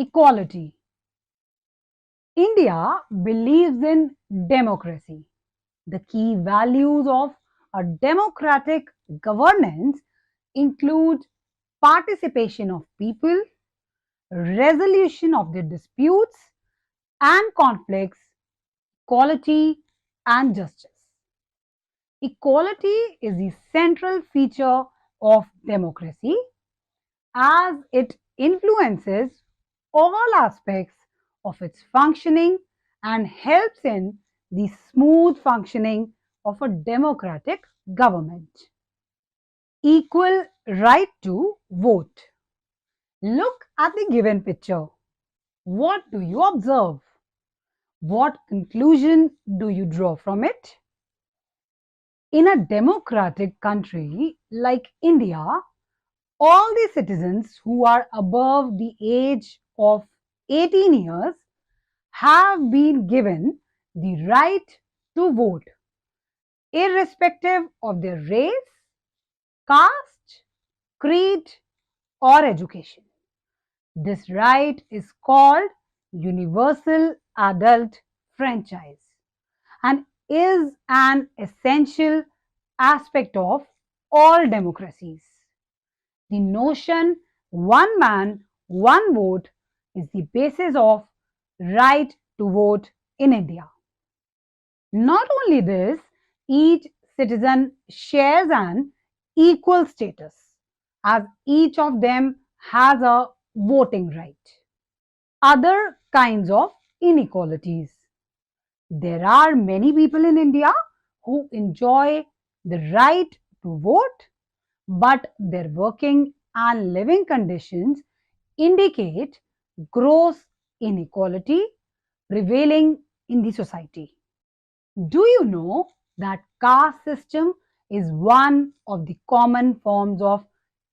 Equality. India believes in democracy. The key values of a democratic governance include participation of people, resolution of their disputes and conflicts, equality and justice. Equality is the central feature of democracy as it influences all aspects of its functioning and helps in the smooth functioning of a democratic government. Equal right to vote. Look at the given picture. What do you observe? What conclusion do you draw from it? In a democratic country like India, all the citizens who are above the age of 18 years have been given the right to vote, irrespective of their race, caste, creed, or education. This right is called universal adult franchise and is an essential aspect of all democracies. The notion one man, one vote is the basis of right to vote in India. Not only this, each citizen shares an equal status as each of them has a voting right. Other kinds of inequalities. There are many people in India who enjoy the right to vote, but their working and living conditions indicate gross inequality prevailing in the society. Do you know that caste system is one of the common forms of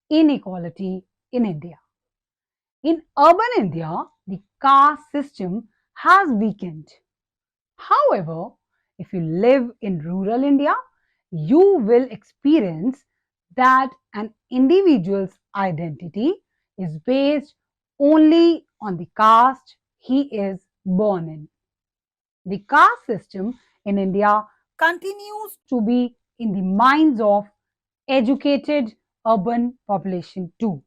inequality in India? In urban India, the caste system has weakened. However, if you live in rural India, you will experience that an individual's identity is based only on the caste he is born in. The caste system in India continues to be in the minds of educated urban population too,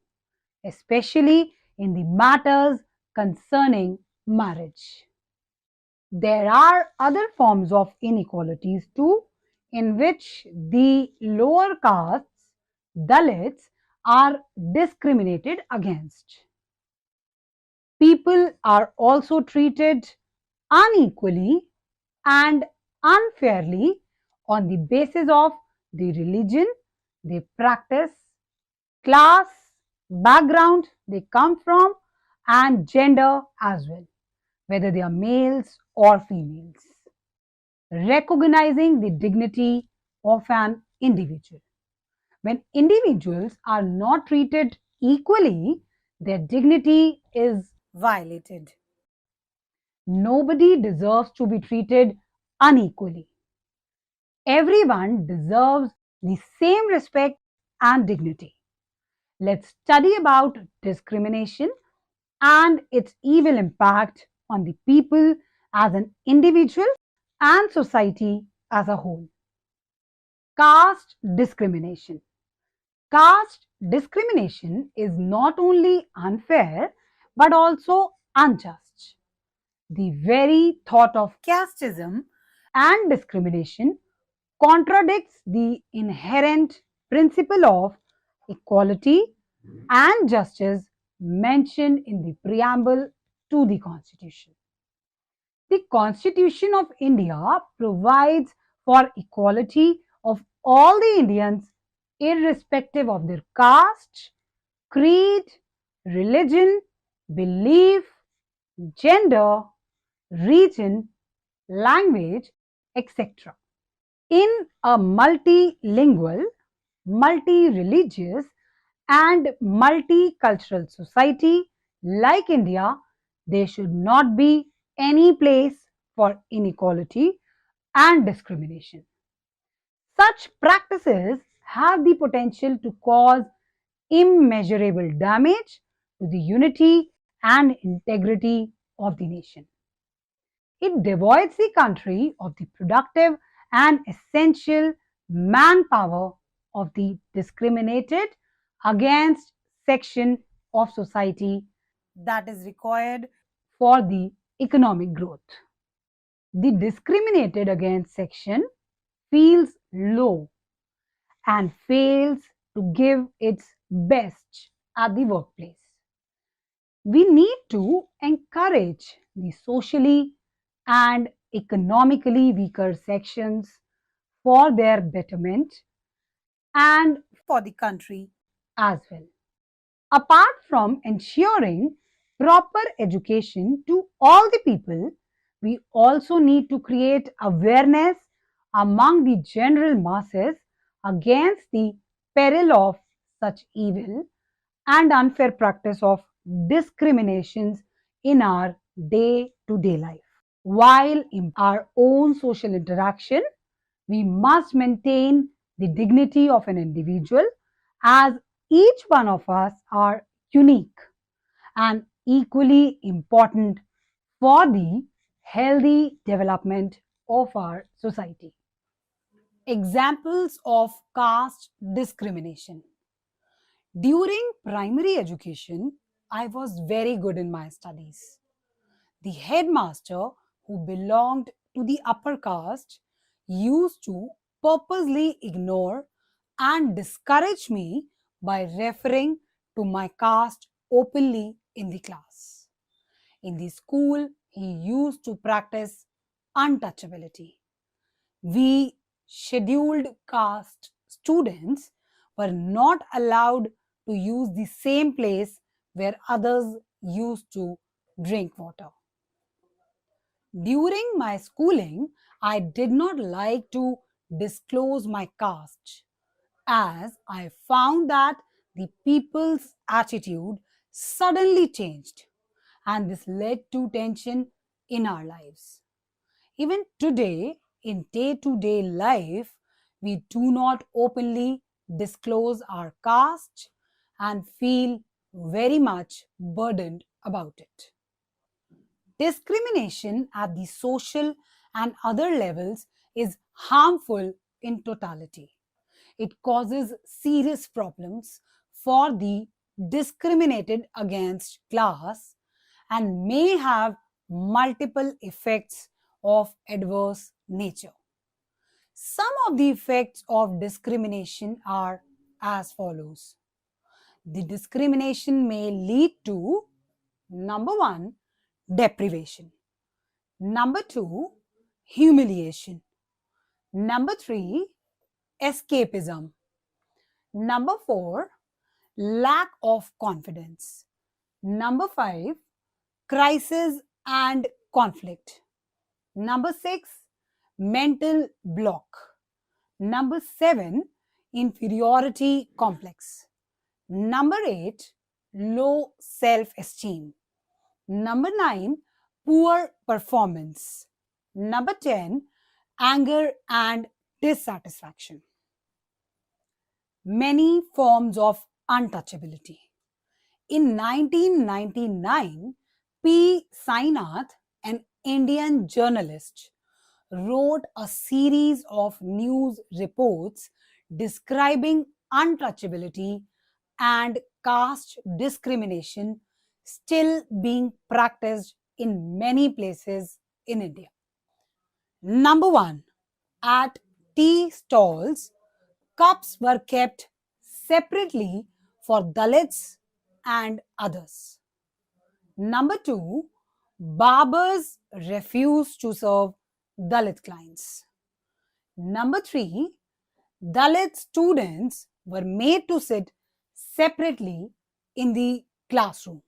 especially in the matters concerning marriage. There are other forms of inequalities too, in which the lower castes, Dalits, are discriminated against. People are also treated unequally and unfairly on the basis of the religion they practice, class, background they come from, and gender as well, whether they are males or females. Recognizing the dignity of an individual. When individuals are not treated equally, their dignity is violated. Nobody deserves to be treated unequally. Everyone deserves the same respect and dignity. Let's study about discrimination and its evil impact on the people as an individual and society as a whole. Caste discrimination. Caste discrimination is not only unfair but also unjust. The very thought of casteism and discrimination contradicts the inherent principle of equality and justice mentioned in the preamble to the Constitution. The Constitution of India provides for equality of all the Indians irrespective of their caste, creed, religion, belief, gender, region, language, etc. In a multilingual, multi-religious and multicultural society like India, there should not be any place for inequality and discrimination. Such practices have the potential to cause immeasurable damage to the unity and integrity of the nation. It devoids the country of the productive and essential manpower of the discriminated against section of society that is required for the economic growth. The discriminated against section feels low and fails to give its best at the workplace. We need to encourage the socially and economically weaker sections for their betterment and for the country as well. Apart from ensuring proper education to all the people, we also need to create awareness among the general masses against the peril of such evil and unfair practice of discriminations in our day to day life. While in our own social interaction, we must maintain the dignity of an individual as each one of us are unique and equally important for the healthy development of our society. Examples of caste discrimination. During primary education, I was very good in my studies. The headmaster, who belonged to the upper caste, used to purposely ignore and discourage me by referring to my caste openly in the class. In the school, he used to practice untouchability. We scheduled caste students were not allowed to use the same place where others used to drink water. During my schooling, I did not like to disclose my caste as I found that the people's attitude suddenly changed and this led to tension in our lives. Even today, in day to day life, we do not openly disclose our caste and feel very much burdened about it. Discrimination at the social and other levels is harmful in totality. It causes serious problems for the discriminated against class and may have multiple effects of adverse nature. Some of the effects of discrimination are as follows. The discrimination may lead to number one, deprivation. Number two, humiliation. Number three, escapism. Number four, lack of confidence. Number five, crisis and conflict. Number six, mental block. Number seven, inferiority complex. Number eight, low self esteem. Number nine, poor performance. Number 10, anger and dissatisfaction. Many forms of untouchability. In 1999, P. Sainath, an Indian journalist, wrote a series of news reports describing untouchability and caste discrimination still being practiced in many places in India. Number one, at tea stalls, cups were kept separately for Dalits and others. Number two, barbers refused to serve Dalit clients. Number three, Dalit students were made to sit separately in the classroom.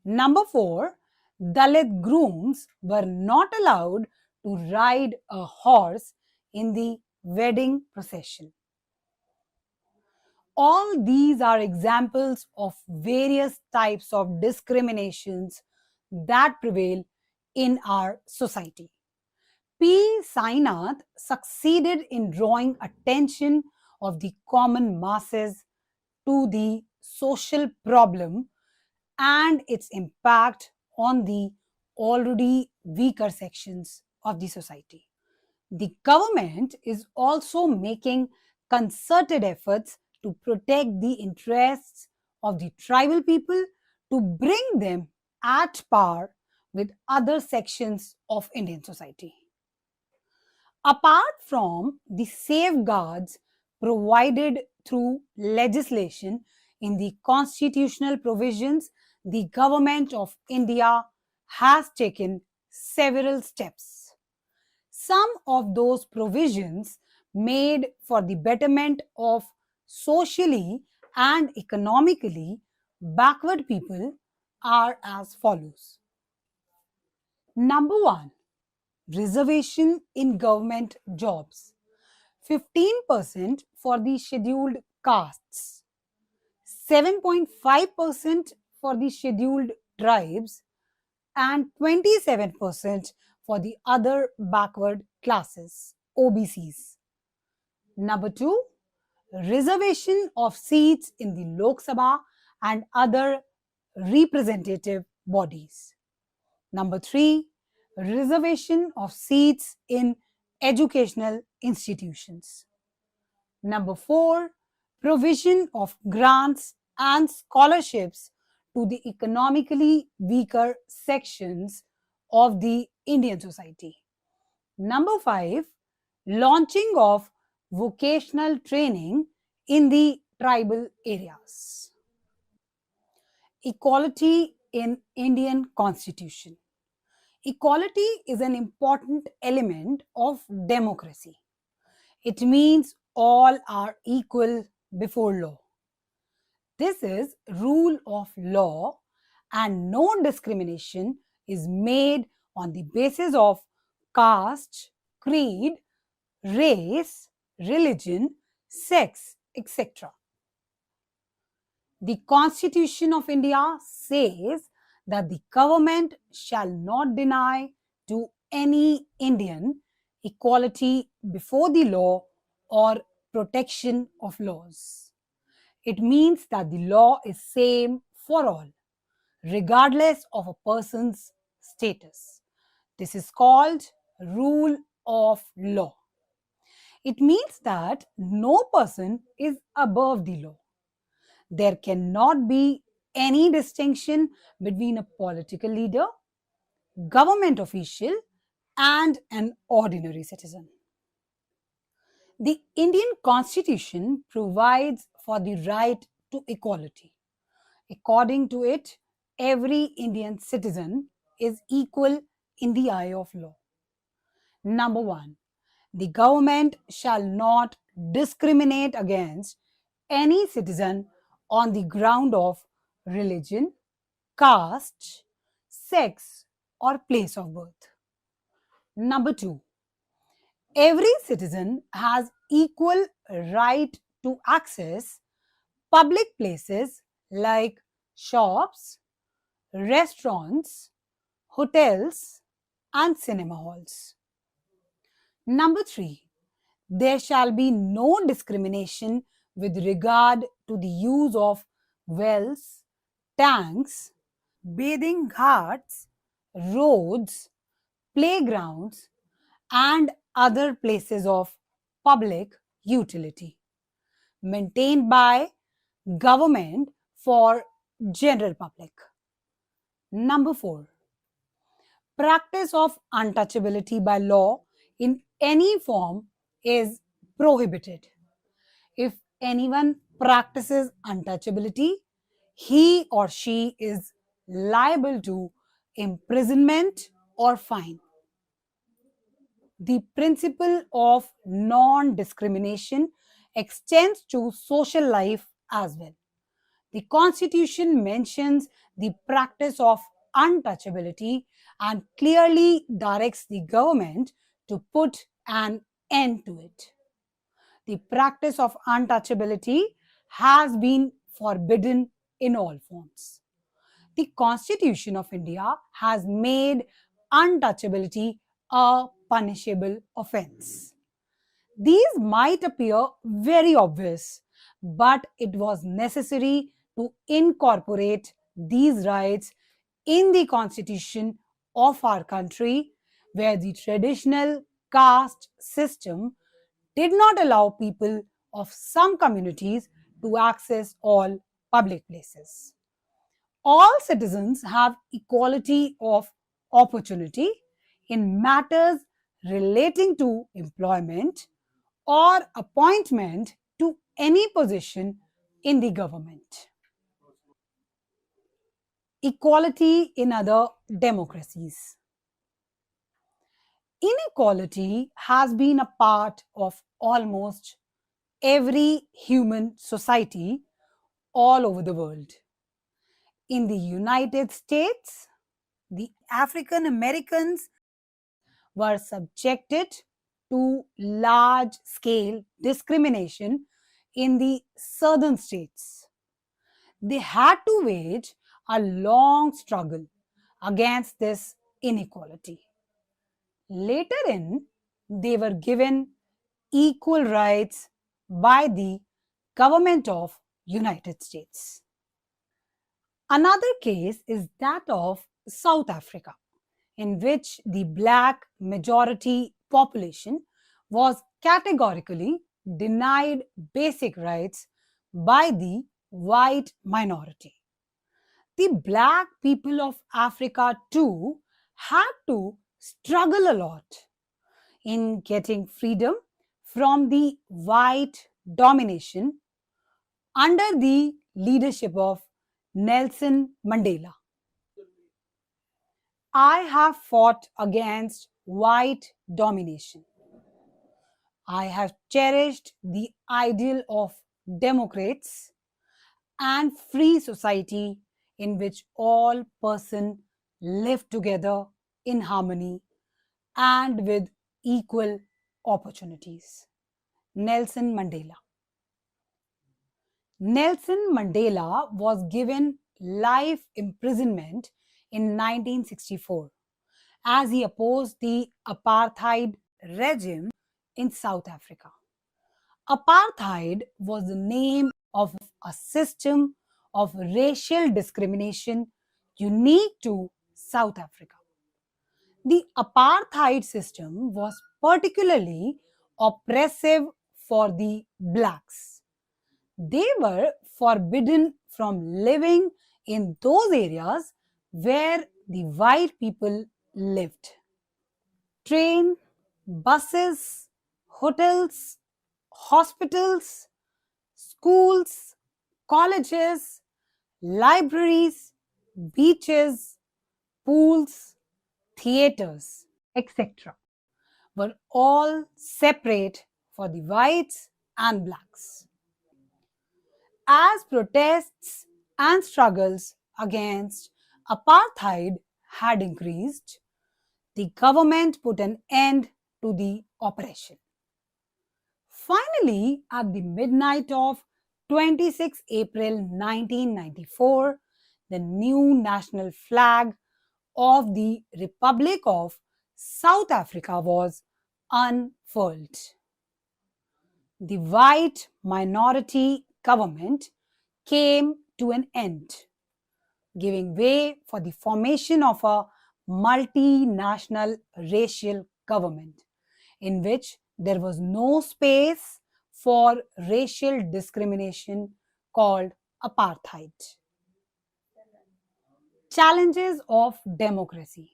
Number four, Dalit grooms were not allowed to ride a horse in the wedding procession. All these are examples of various types of discriminations that prevail in our society. P. Sainath succeeded in drawing attention of the common masses to the social problem and its impact on the already weaker sections of the society. The government is also making concerted efforts to protect the interests of the tribal people to bring them at par with other sections of Indian society. Apart from the safeguards provided through legislation in the constitutional provisions, the government of India has taken several steps. Some of those provisions made for the betterment of socially and economically backward people are as follows. Number one, reservation in government jobs. 15% for the scheduled castes, 7.5% for the scheduled tribes, and 27% for the other backward classes, OBCs. Number two, reservation of seats in the Lok Sabha and other representative bodies. Number three, reservation of seats in educational institutions. Number four, provision of grants and scholarships to the economically weaker sections of the Indian society. Number five, launching of vocational training in the tribal areas. Equality in Indian Constitution. Equality is an important element of democracy. It means all are equal before law. This is rule of law and no discrimination is made on the basis of caste, creed, race, religion, sex, etc. The Constitution of India says that the government shall not deny to any Indian equality before the law or protection of laws. It means that the law is same for all, regardless of a person's status. This is called rule of law. It means that no person is above the law. There cannot be any distinction between a political leader, government official, and an ordinary citizen. The Indian Constitution provides for the right to equality. According to it, every Indian citizen is equal in the eye of law. Number one, the government shall not discriminate against any citizen on the ground of religion, caste, sex, or place of birth. Number two, every citizen has equal right to access public places like shops, restaurants, hotels, and cinema halls. Number three, there shall be no discrimination with regard to the use of wells, tanks, bathing ghats, roads, playgrounds, and other places of public utility maintained by government for general public. Number four, practice of untouchability by law in any form is prohibited. If anyone practices untouchability, he or she is liable to imprisonment or fine. The principle of non-discrimination extends to social life as well. The Constitution mentions the practice of untouchability and clearly directs the government to put an end to it. The practice of untouchability has been forbidden in all forms. The Constitution of India has made untouchability a punishable offense. These might appear very obvious, but it was necessary to incorporate these rights in the constitution of our country, where the traditional caste system did not allow people of some communities to access all public places. All citizens have equality of opportunity in matters relating to employment or appointment to any position in the government. Equality in other democracies. Inequality has been a part of almost every human society all over the world. In the United States, the African Americans were subjected to large scale discrimination in the southern states. They had to wage a long struggle against this inequality. Later in, they were given equal rights by the government of United States. Another case is that of South Africa, in which the black majority population was categorically denied basic rights by the white minority. The black people of Africa too had to struggle a lot in getting freedom from the white domination under the leadership of Nelson Mandela. I have fought against white domination. I have cherished the ideal of democrats and free society in which all persons live together in harmony and with equal opportunities. Nelson Mandela. Nelson Mandela was given life imprisonment in 1964 as he opposed the apartheid regime in South Africa. Apartheid was the name of a system of racial discrimination unique to South Africa. The apartheid system was particularly oppressive for the blacks. They were forbidden from living in those areas where the white people lived. Train, buses, hotels, hospitals, schools, colleges, libraries, beaches, pools, theaters, etc. were all separate for the whites and blacks. As protests and struggles against apartheid had increased, the government put an end to the oppression. Finally, at the midnight of 26 April 1994, the new national flag of the Republic of South Africa was unfurled. The white minority government came to an end, giving way for the formation of a multinational racial government in which there was no space for racial discrimination called apartheid. Challenges of democracy.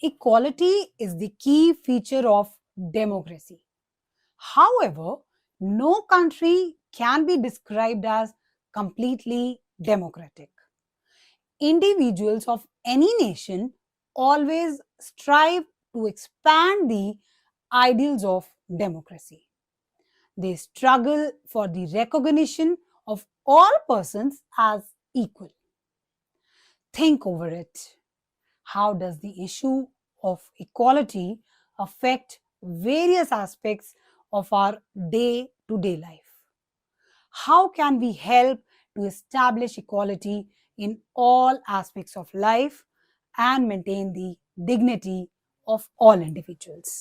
Equality is the key feature of democracy. However, no country can be described as completely democratic. Individuals of any nation always strive to expand the ideals of democracy. They struggle for the recognition of all persons as equal. Think over it. How does the issue of equality affect various aspects of our day to day life? How can we help to establish equality in all aspects of life and maintain the dignity of all individuals?